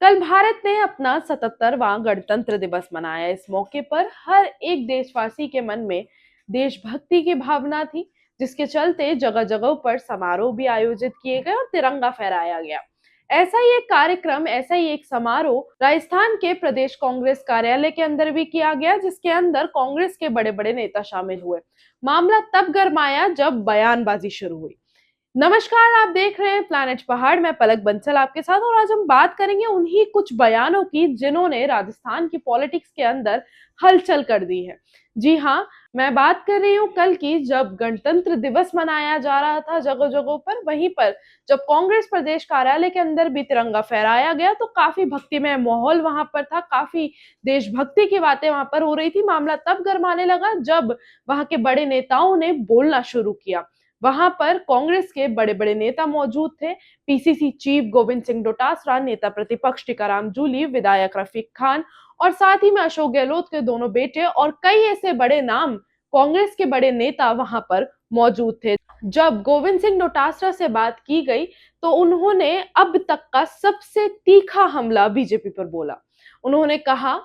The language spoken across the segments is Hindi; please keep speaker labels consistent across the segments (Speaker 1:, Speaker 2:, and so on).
Speaker 1: कल भारत ने अपना 77वां गणतंत्र दिवस मनाया। इस मौके पर हर एक देशवासी के मन में देशभक्ति की भावना थी, जिसके चलते जगह जगह पर समारोह भी आयोजित किए गए और तिरंगा फहराया गया। ऐसा ही एक समारोह राजस्थान के प्रदेश कांग्रेस कार्यालय के अंदर भी किया गया, जिसके अंदर कांग्रेस के बड़े बड़े नेता शामिल हुए। मामला तब गरमाया जब बयानबाजी शुरू हुई। नमस्कार, आप देख रहे हैं प्लैनेट पहाड़। मैं पलक बंसल आपके साथ, और आज हम बात करेंगे उन्हीं कुछ बयानों की जिन्होंने राजस्थान की पॉलिटिक्स के अंदर हलचल कर दी है। जी हाँ, मैं बात कर रही हूँ कल की, जब गणतंत्र दिवस मनाया जा रहा था जगह जगहों पर। वहीं पर जब कांग्रेस प्रदेश कार्यालय के अंदर भी तिरंगा फहराया गया तो काफी भक्तिमय माहौल वहां पर था, काफी देशभक्ति की बातें वहां पर हो रही थी। मामला तब गरमाने लगा जब वहां के बड़े नेताओं ने बोलना शुरू किया। वहां पर कांग्रेस के बड़े बड़े नेता मौजूद थे। पीसीसी चीफ गोविंद सिंह डोटासरा, नेता प्रतिपक्ष टीकाराम जूली, विधायक रफीक खान और साथ ही में अशोक गहलोत के दोनों बेटे और कई ऐसे बड़े नाम कांग्रेस के बड़े नेता वहां पर मौजूद थे। जब गोविंद सिंह डोटासरा से बात की गई तो उन्होंने अब तक का सबसे तीखा हमला बीजेपी पर बोला। उन्होंने कहा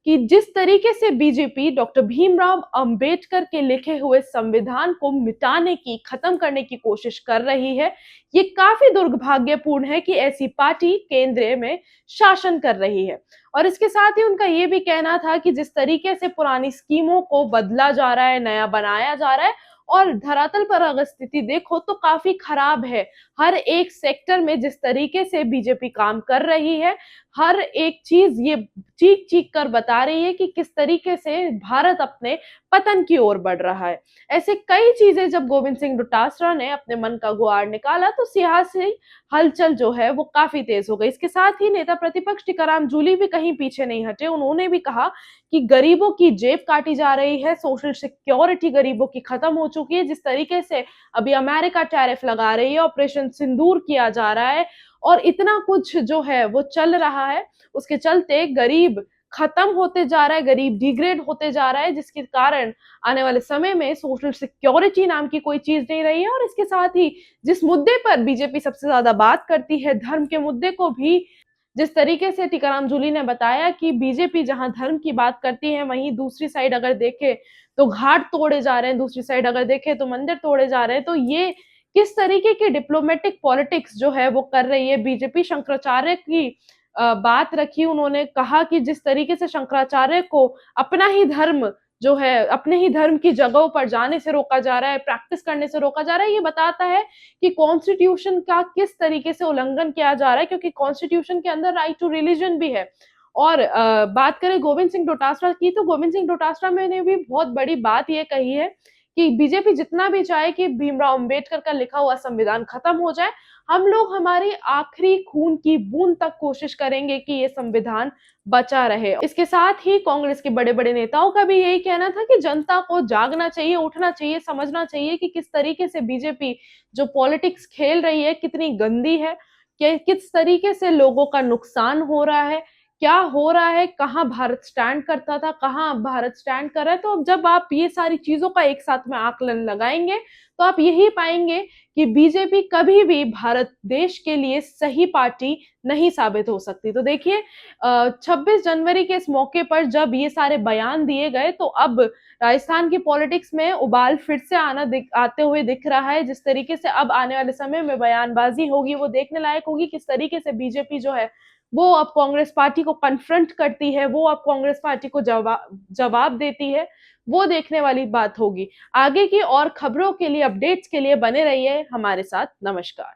Speaker 1: कि जिस तरीके से बीजेपी डॉक्टर भीमराव अंबेडकर के लिखे हुए संविधान को मिटाने की, खत्म करने की कोशिश कर रही है, ये काफी दुर्भाग्यपूर्ण है कि ऐसी पार्टी केंद्र में शासन कर रही है। और इसके साथ ही उनका ये भी कहना था कि जिस तरीके से पुरानी स्कीमों को बदला जा रहा है, नया बनाया जा रहा है, और धरातल पर अगर स्थिति देखो तो काफी खराब है। हर एक सेक्टर में जिस तरीके से बीजेपी काम कर रही है, हर एक चीज ये चीख चीख कर बता रही है कि किस तरीके से भारत अपने पतन की ओर बढ़ रहा है। ऐसे कई चीजें जब गोविंद सिंह डोटासरा ने अपने मन का गुहार निकाला तो सियासी हलचल जो है वो काफी तेज हो गई। इसके साथ ही नेता प्रतिपक्ष टीकाराम जूली भी कहीं पीछे नहीं हटे। उन्होंने भी कहा कि गरीबों की जेब काटी जा रही है, सोशल सिक्योरिटी गरीबों की खत्म हो चुकी है। जिस तरीके से अभी अमेरिका टैरिफ लगा रही है, ऑपरेशन सिंदूर किया जा रहा है और इतना कुछ जो है वो चल रहा है, उसके चलते गरीब खत्म होते जा रहा है, गरीब डिग्रेड होते जा रहा है, जिसके कारण आने वाले समय में सोशल सिक्योरिटी नाम की कोई चीज नहीं रही है। और इसके साथ ही जिस मुद्दे पर बीजेपी सबसे ज्यादा बात करती है, धर्म के मुद्दे को भी जिस तरीके से टीकाराम जूली ने बताया कि बीजेपी जहां धर्म की बात करती है, वहीं दूसरी साइड अगर देखे तो घाट तोड़े जा रहे हैं, दूसरी साइड अगर देखे तो मंदिर तोड़े जा रहे हैं। तो ये किस तरीके की डिप्लोमेटिक पॉलिटिक्स जो है वो कर रही है बीजेपी। शंकराचार्य की बात रखी। उन्होंने कहा कि जिस तरीके से शंकराचार्य को अपना ही धर्म जो है, अपने ही धर्म की जगहों पर जाने से रोका जा रहा है, प्रैक्टिस करने से रोका जा रहा है, ये बताता है कि कॉन्स्टिट्यूशन का किस तरीके से उल्लंघन किया जा रहा है, क्योंकि कॉन्स्टिट्यूशन के अंदर राइट टू रिलीजन भी है। और बात करें गोविंद सिंह डोटासरा की, तो गोविंद सिंह डोटासरा ने भी बहुत बड़ी बात ये कही है कि बीजेपी जितना भी चाहे कि भीमराव अंबेडकर का लिखा हुआ संविधान खत्म हो जाए, हम लोग हमारी आखिरी खून की बूंद तक कोशिश करेंगे कि ये संविधान बचा रहे। इसके साथ ही कांग्रेस के बड़े बड़े नेताओं का भी यही कहना था कि जनता को जागना चाहिए, उठना चाहिए, समझना चाहिए कि किस तरीके से बीजेपी जो पॉलिटिक्स खेल रही है कितनी गंदी है, कि किस तरीके से लोगों का नुकसान हो रहा है, क्या हो रहा है, कहाँ भारत स्टैंड करता था, कहाँ अब भारत स्टैंड कर रहा है। तो अब जब आप ये सारी चीजों का एक साथ में आकलन लगाएंगे तो आप यही पाएंगे कि बीजेपी कभी भी भारत देश के लिए सही पार्टी नहीं साबित हो सकती। तो देखिए, 26 जनवरी के इस मौके पर जब ये सारे बयान दिए गए तो अब राजस्थान की पॉलिटिक्स में उबाल फिर से आते हुए दिख रहा है। जिस तरीके से अब आने वाले समय में बयानबाजी होगी वो देखने लायक होगी, किस तरीके से बीजेपी जो है वो अब कांग्रेस पार्टी को कन्फ्रंट करती है, वो अब कांग्रेस पार्टी को जवाब देती है, वो देखने वाली बात होगी। आगे की और खबरों के लिए, अपडेट्स के लिए बने रहिए हमारे साथ। नमस्कार।